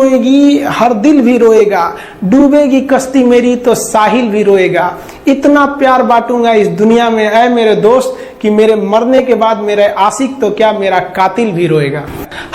रोएगी हर दिल भी रोएगा, डूबेगी कश्ती मेरी तो साहिल भी रोएगा। इतना प्यार बांटूंगा इस दुनिया में ऐ मेरे दोस्त कि मेरे मरने के बाद मेरे आशिक तो क्या मेरा कातिल भी रोएगा।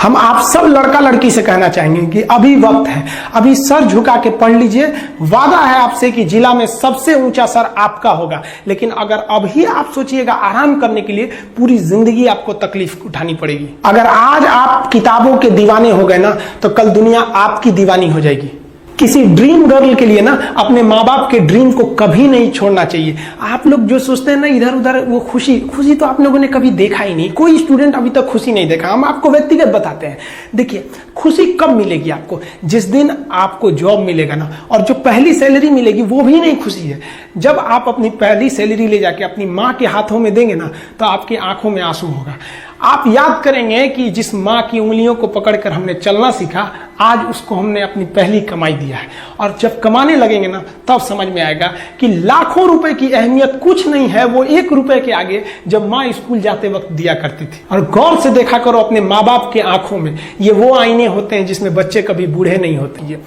हम आप सब लड़का लड़की से कहना चाहेंगे कि अभी वक्त है, अभी सर झुका के पढ़ लीजिए। वादा है आपसे कि जिला में सबसे ऊंचा सर आपका होगा, लेकिन अगर अभी आप सोचिएगा आराम करने के लिए, पूरी जिंदगी आपको तकलीफ उठानी पड़ेगी। अगर आज आप किताबों के दीवाने हो गए ना, तो कल दुनिया आपकी दीवानी हो जाएगी। किसी ड्रीम गर्ल के लिए ना अपने माँ बाप के ड्रीम को कभी नहीं छोड़ना चाहिए। आप लोग जो सोचते हैं ना इधर उधर, वो खुशी तो आप लोगों ने कभी देखा ही नहीं। कोई स्टूडेंट अभी तक खुशी नहीं देखा। हम आपको व्यक्तिगत बताते हैं। देखिए, खुशी कब मिलेगी आपको? जिस दिन आपको जॉब मिलेगा ना, और जो पहली सैलरी मिलेगी वो भी नहीं खुशी है। जब आप अपनी पहली सैलरी ले जाके अपनी माँ के हाथों में देंगे ना, तो आपकी आंखों में आंसू होगा। आप याद करेंगे कि जिस माँ की उंगलियों को पकड़कर हमने चलना सीखा, आज उसको हमने अपनी पहली कमाई दिया है। और जब कमाने लगेंगे ना, तब समझ में आएगा कि लाखों रुपए की अहमियत कुछ नहीं है वो 1 रुपए के आगे, जब माँ स्कूल जाते वक्त दिया करती थी। और गौर से देखा करो अपने माँ बाप के आंखों में, ये वो आईने होते हैं जिसमें बच्चे कभी बूढ़े नहीं होते। ये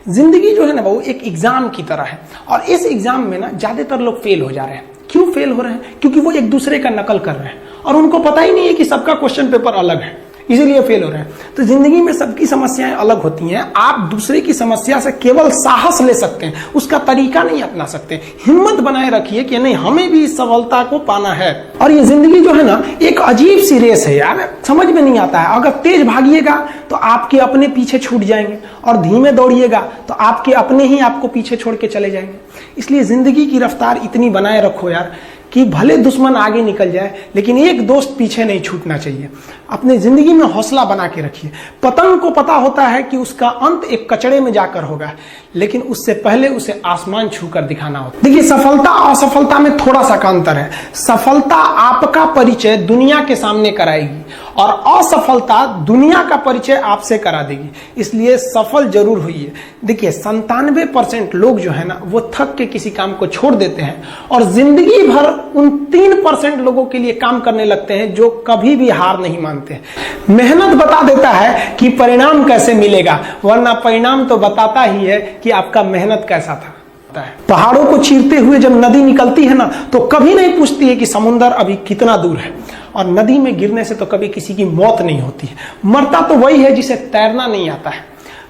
जिंदगी जो है ना, वो एक एग्जाम की तरह है। और इस एग्जाम में ना ज्यादातर लोग फेल हो जा रहे हैं। क्यों फेल हो रहे हैं? क्योंकि वो एक दूसरे का नकल कर रहे हैं और उनको पता ही नहीं है कि सबका क्वेश्चन पेपर अलग है, इसीलिए फेल हो रहे हैं। तो जिंदगी में सबकी समस्याएं अलग होती हैं। आप दूसरे की समस्या से केवल साहस ले सकते हैं, उसका तरीका नहीं अपना सकते। हिम्मत बनाए रखिए कि नहीं, हमें भी इस सफलता को पाना है। और ये जिंदगी जो है ना, एक अजीब सी रेस है यार, समझ में नहीं आता है। अगर तेज भागिएगा तो आपके अपने पीछे छूट जाएंगे, और धीमे दौड़िएगा तो आपके अपने ही आपको पीछे छोड़ के चले जाएंगे। इसलिए जिंदगी की रफ्तार इतनी बनाए रखो यार कि भले दुश्मन आगे निकल जाए, लेकिन एक दोस्त पीछे नहीं छूटना चाहिए। अपने जिंदगी में हौसला बना के रखिए। पतंग को पता होता है कि उसका अंत एक कचड़े में जाकर होगा, लेकिन उससे पहले उसे आसमान छूकर दिखाना होता है। देखिए, सफलता और असफलता में थोड़ा सा का अंतर है। सफलता आपका परिचय दुनिया के सामने कराएगी, और असफलता दुनिया का परिचय आपसे करा देगी। इसलिए सफल जरूर होइए। देखिए, 97% लोग जो है ना, वो थक के किसी काम को छोड़ देते हैं, और जिंदगी भर उन 3% लोगों के लिए काम करने लगते हैं जो कभी भी हार नहीं मानते। मेहनत बता देता है कि परिणाम कैसे मिलेगा, वरना परिणाम तो बताता ही है कि आपका मेहनत कैसा था। पहाड़ों को चीरते हुए जब नदी निकलती है ना, तो कभी नहीं पूछती है कि समुद्र अभी कितना दूर है। और नदी में गिरने से तो कभी किसी की मौत नहीं होती है। मरता तो वही है जिसे तैरना नहीं आता है।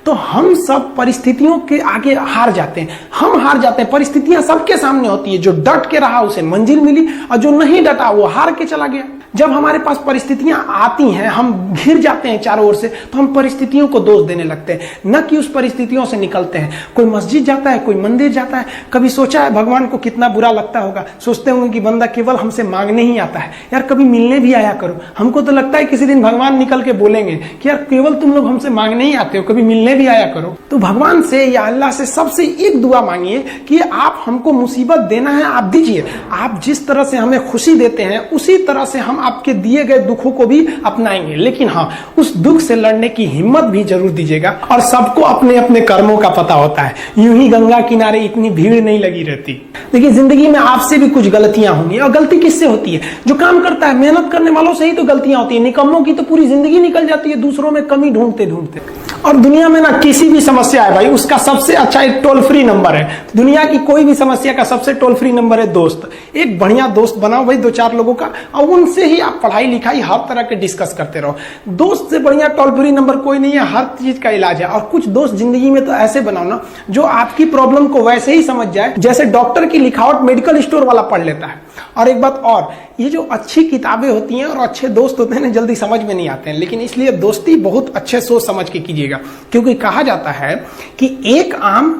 तो हम सब परिस्थितियों के आगे हार जाते हैं। हम हार जाते हैं। परिस्थितियां सबके सामने होती है। जो डट के रहा उसे मंजिल मिली, और जो नहीं डटा वो हार के चला गया। जब हमारे पास परिस्थितियां आती हैं, हम घिर जाते हैं चारों ओर से, तो हम परिस्थितियों को दोष देने लगते हैं, न कि उस परिस्थितियों से निकलते हैं। कोई मस्जिद जाता है, कोई मंदिर जाता है, कभी सोचा है भगवान को कितना बुरा लगता होगा? सोचते होंगे कि बंदा केवल हमसे मांगने ही आता है। यार, कभी मिलने भी आया करो। हमको तो लगता है किसी दिन भगवान निकल के बोलेंगे कि यार केवल तुम लोग हमसे मांगने ही आते हो, कभी मिलने भी आया करो। तो भगवान से या अल्लाह से सबसे एक दुआ मांगिए कि आप हमको मुसीबत देना है, आप दीजिए। आप जिस तरह से हमें खुशी देते हैं, उसी तरह से हम आपके दिए गए दुखों को भी अपनाएंगे। लेकिन हाँ, उस दुख से लड़ने की हिम्मत भी जरूर दीजिएगा। और सबको अपने अपने कर्मों का पता होता है। यूं ही गंगा किनारे इतनी भीड़ नहीं लगी रहती। देखिए, जिंदगी में आपसे भी कुछ गलतियां होंगी। और गलती किससे होती है? जो काम करता है, मेहनत करने वालों से ही तो गलतियां होती है। निकम्मों की तो पूरी जिंदगी निकल जाती है दूसरों में कमी ढूंढते ढूंढते। और दुनिया में ना किसी भी समस्या है भाई, उसका सबसे अच्छा एक टोल फ्री नंबर है। दुनिया की कोई भी समस्या का सबसे टोल फ्री नंबर है दोस्त। एक बढ़िया दोस्त बनाओ भाई, 2-4 लोगों का, और उनसे ही आप पढ़ाई लिखाई हर तरह के डिस्कस करते रहो। दोस्त से बढ़िया टोल फ्री नंबर कोई नहीं है। हर चीज का इलाज है। और कुछ दोस्त जिंदगी में तो ऐसे बनाओ ना, जो आपकी प्रॉब्लम को वैसे ही समझ जाए जैसे डॉक्टर की लिखावट मेडिकल स्टोर वाला पढ़ लेता है। और एक बात और, ये जो अच्छी किताबें होती हैं और अच्छे दोस्त होते हैं ना, जल्दी समझ में नहीं आते हैं। लेकिन इसलिए दोस्ती बहुत अच्छे सोच समझ के कीजिएगा, क्योंकि कहा जाता है कि एक आम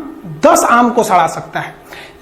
10 आम को सड़ा सकता है,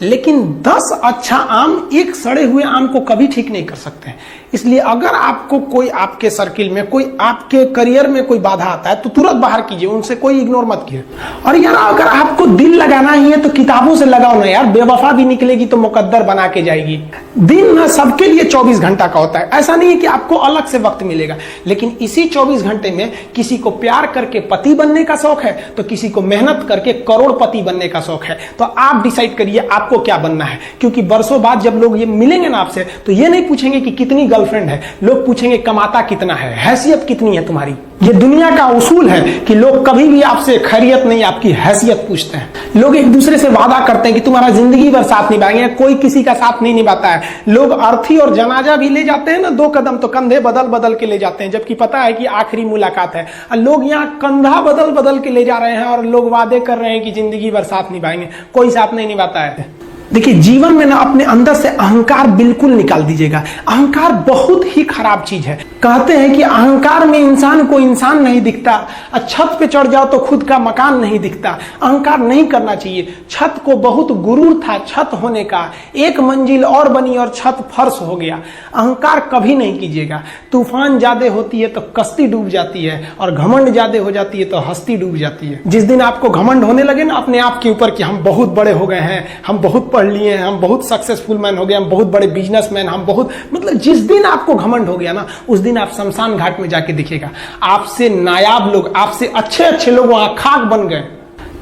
लेकिन 10 अच्छा आम एक सड़े हुए आम को कभी ठीक नहीं कर सकते हैं। इसलिए अगर आपको कोई आपके सर्किल में, कोई आपके करियर में कोई बाधा आता है, तो तुरंत बाहर कीजिए, उनसे कोई इग्नोर मत कीजिए। और यार, अगर आपको दिल लगाना ही है तो किताबों से लगाओ ना यार। बेवफा भी निकलेगी तो मुकद्दर बना के जाएगी। दिन ना सबके लिए 24 घंटा का होता है। ऐसा नहीं है कि आपको अलग से वक्त मिलेगा, लेकिन इसी 24 घंटे में किसी को प्यार करके पति बनने का शौक है, तो किसी को मेहनत करके करोड़पति बनने का शौक है। तो आप डिसाइड करिए आपको क्या बनना है। क्योंकि बरसों बाद जब लोग ये मिलेंगे ना आपसे, तो ये नहीं पूछेंगे कि कितनी गर्लफ्रेंड है, लोग पूछेंगे कमाता कितना है, हैसियत कितनी है तुम्हारी। ये दुनिया का उसूल है कि लोग कभी भी आपसे खैरियत नहीं, आपकी हैसियत पूछते हैं। लोग एक दूसरे से वादा करते हैं कि तुम्हारा जिंदगी भर साथ निभाएंगे, कोई किसी का साथ नहीं निभाता है। लोग अर्थी और जनाजा भी ले जाते हैं ना 2 कदम, तो कंधे बदल बदल के ले जाते हैं, जबकि पता है कि आखिरी मुलाकात है। और लोग यहाँ कंधा बदल बदल के ले जा रहे हैं और लोग वादे कर रहे हैं कि जिंदगी भर साथ निभाएंगे, कोई साथ नहीं निभाता है। देखिए, जीवन में ना अपने अंदर से अहंकार बिल्कुल निकाल दीजिएगा। अहंकार बहुत ही खराब चीज है। कहते हैं कि अहंकार में इंसान को इंसान नहीं दिखता, और छत पे चढ़ जाओ तो खुद का मकान नहीं दिखता। अहंकार नहीं करना चाहिए। छत को बहुत गुरूर था छत होने का, 1 मंजिल और बनी और छत फर्श हो गया। अहंकार कभी नहीं कीजिएगा। तूफान ज्यादा होती है तो कश्ती डूब जाती है, और घमंड ज्यादा हो जाती है तो हस्ती डूब जाती है। जिस दिन आपको घमंड होने लगे ना अपने आप के ऊपर कि हम बहुत बड़े हो गए हैं, हम बहुत पढ़ लिए हैं, हम बहुत सक्सेसफुल मैन हो गए, हम बहुत बड़े बिजनेसमैन, हम बहुत, मतलब जिस दिन आपको घमंड हो गया ना, उस दिन आप शमशान घाट में जाके दिखेगा आपसे नायाब लोग, आपसे अच्छे अच्छे लोग वहां खाक बन गए।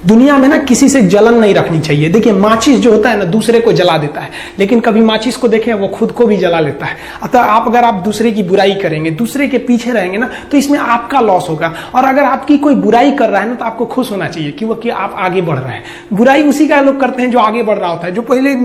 दुनिया में ना किसी से जलन नहीं रखनी चाहिए। देखिए, माचिस जो होता है ना दूसरे को जला देता है, लेकिन कभी माचिस को देखे वो खुद को भी जला लेता है। अतः अगर आप दूसरे की बुराई करेंगे, दूसरे के पीछे रहेंगे ना, तो इसमें आपका लॉस होगा। और अगर आपकी कोई बुराई कर रहा है ना, तो आपको खुश होना चाहिए कि आप आगे बढ़ रहे हैं। बुराई उसी का लोग करते हैं जो आगे बढ़ रहा होता है। जो पहले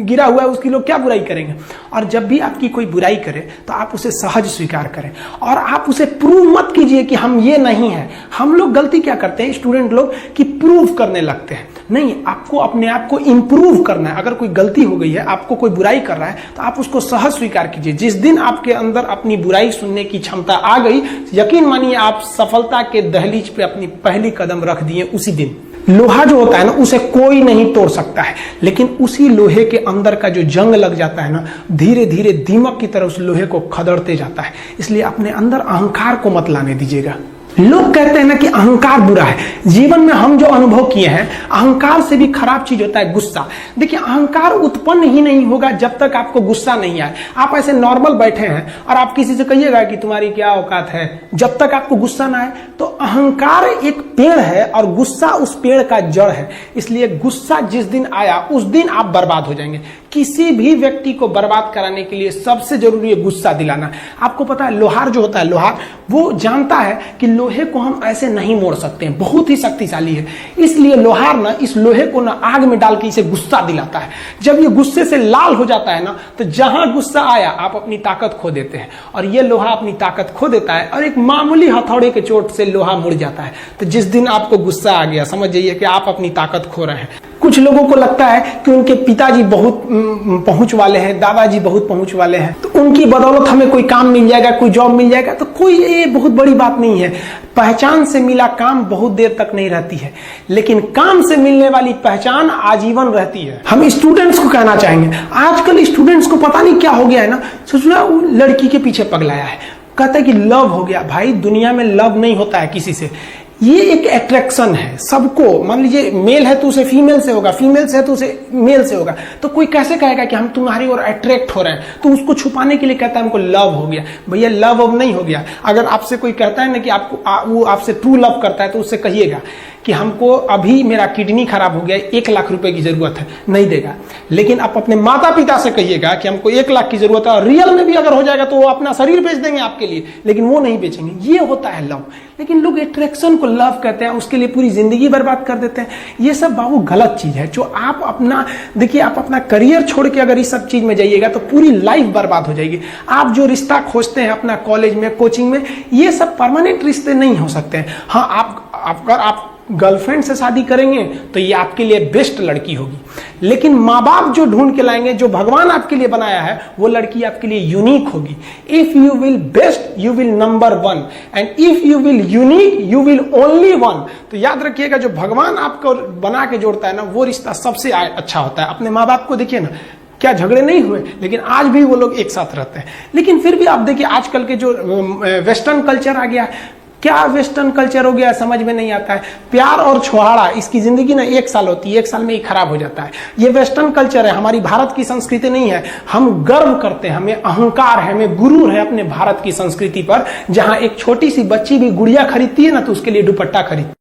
गिरा हुआ है उसकी लोग क्या बुराई करेंगे। और जब भी आपकी कोई बुराई करे तो आप उसे सहज स्वीकार करें, और आप उसे प्रूव मत कीजिए कि हम ये नहीं है। हम लोग गलती क्या करते हैं स्टूडेंट लोग, कि प्रूव करने लगते हैं। नहीं, आपको अपने आप को इंप्रूव करना है। अगर कोई गलती हो गई है, आपको कोई बुराई कर रहा है, तो आप उसको सहज स्वीकार कीजिए। जिस दिन आपके अंदर अपनी बुराई सुनने की क्षमता आ गई, यकीन मानिए आप सफलता के दहलीज पे अपनी पहली कदम रख दिए उसी दिन। लोहा जो होता है ना, उसे कोई नहीं तोड़ सकता है, लेकिन उसी लोहे के अंदर का जो जंग लग जाता है ना, धीरे धीरे दीमक की तरह उस लोहे को खदड़ते जाता है। इसलिए अपने अंदर अहंकार को मत लाने दीजिएगा। लोग कहते हैं ना कि अहंकार बुरा है। जीवन में हम जो अनुभव किए हैं, अहंकार से भी खराब चीज होता है गुस्सा। देखिए, अहंकार उत्पन्न ही नहीं होगा जब तक आपको गुस्सा नहीं आए। आप ऐसे नॉर्मल बैठे हैं और आप किसी से कहिएगा कि तुम्हारी क्या औकात है, जब तक आपको गुस्सा ना आए। तो अहंकार एक पेड़ है और गुस्सा उस पेड़ का जड़ है। इसलिए गुस्सा जिस दिन आया उस दिन आप बर्बाद हो जाएंगे। किसी भी व्यक्ति को बर्बाद कराने के लिए सबसे जरूरी है गुस्सा दिलाना। आपको पता है, लोहार जो होता है, लोहार वो जानता है कि लोहे को हम ऐसे नहीं मोड़ सकते हैं, बहुत ही शक्तिशाली है। इसलिए लोहार ना इस लोहे को ना आग में डाल के इसे गुस्सा दिलाता है। जब ये गुस्से से लाल हो जाता है ना, तो जहां गुस्सा आया आप अपनी ताकत खो देते हैं, और ये लोहा अपनी ताकत खो देता है, और एक मामूली हथौड़े के चोट से लोहा मुड़ जाता है। तो जिस दिन आपको गुस्सा आ गया, समझ जाइए कि आप अपनी ताकत खो रहे हैं। कुछ लोगों को लगता है कि उनके पिताजी बहुत पहुंच वाले हैं, दादाजी बहुत पहुंच वाले हैं, तो उनकी बदौलत हमें कोई काम मिल जाएगा, कोई जॉब मिल जाएगा। तो कोई ये बहुत बड़ी बात नहीं है। पहचान से मिला काम बहुत देर तक नहीं रहती है, लेकिन काम से मिलने वाली पहचान आजीवन रहती है। हम स्टूडेंट्स को कहना चाहेंगे, आजकल स्टूडेंट्स को पता नहीं क्या हो गया है ना, सोचना लड़की के पीछे पगलाया है, कहता है कि लव हो गया। भाई, दुनिया में लव नहीं होता है किसी से। ये एक अट्रैक्शन है सबको। मान लीजिए मेल है तो उसे फीमेल से होगा, फीमेल से है तो उसे मेल से होगा। तो कोई कैसे कहेगा कि हम तुम्हारी ओर अट्रैक्ट हो रहे हैं, तो उसको छुपाने के लिए कहता है हमको लव हो गया। भैया, लव अब नहीं हो गया। अगर आपसे कोई कहता है ना कि वो आपसे ट्रू लव करता है, तो उससे कहिएगा कि हमको अभी मेरा किडनी खराब हो गया, 1 लाख रुपए की जरूरत है, नहीं देगा। लेकिन आप अपने माता पिता से कहिएगा कि हमको 1 लाख की जरूरत है, और रियल में भी अगर हो जाएगा तो वो अपना शरीर बेच देंगे आपके लिए, लेकिन वो नहीं बेचेंगे। ये होता है लव। लेकिन लोग अट्रैक्शन को लव कहते हैं, उसके लिए पूरी जिंदगी बर्बाद कर देते हैं। ये सब बाबू गलत चीज है। जो आप अपना, देखिए, आप अपना करियर छोड़ के अगर इस सब चीज में जाइएगा तो पूरी लाइफ बर्बाद हो जाएगी। आप जो रिश्ता खोजते हैं अपना कॉलेज में, कोचिंग में, ये सब परमानेंट रिश्ते नहीं हो सकते हैं। हाँ, आप गर्लफ्रेंड से शादी करेंगे तो ये आपके लिए बेस्ट लड़की होगी, लेकिन माँ बाप जो ढूंढ के लाएंगे, जो भगवान आपके लिए बनाया है, वो लड़की आपके लिए यूनिक होगी। If you will best, you will number 1, and if you will unique, you will only 1। तो याद रखिएगा, जो भगवान आपको बना के जोड़ता है ना, वो रिश्ता सबसे अच्छा होता है। अपने माँ बाप को देखिए ना, क्या झगड़े नहीं हुए, लेकिन आज भी वो लोग एक साथ रहते हैं। लेकिन फिर भी आप देखिए, आजकल के जो वेस्टर्न कल्चर आ गया, क्या वेस्टर्न कल्चर हो गया, समझ में नहीं आता है। प्यार और छोहाड़ा, इसकी जिंदगी ना 1 साल होती है, 1 साल में ही खराब हो जाता है। ये वेस्टर्न कल्चर है, हमारी भारत की संस्कृति नहीं है। हम गर्व करते हैं, हमें अहंकार है, हमें गुरूर है अपने भारत की संस्कृति पर। जहां एक छोटी सी बच्ची भी गुड़िया खरीदती है ना, तो उसके लिए दुपट्टा खरीदती है।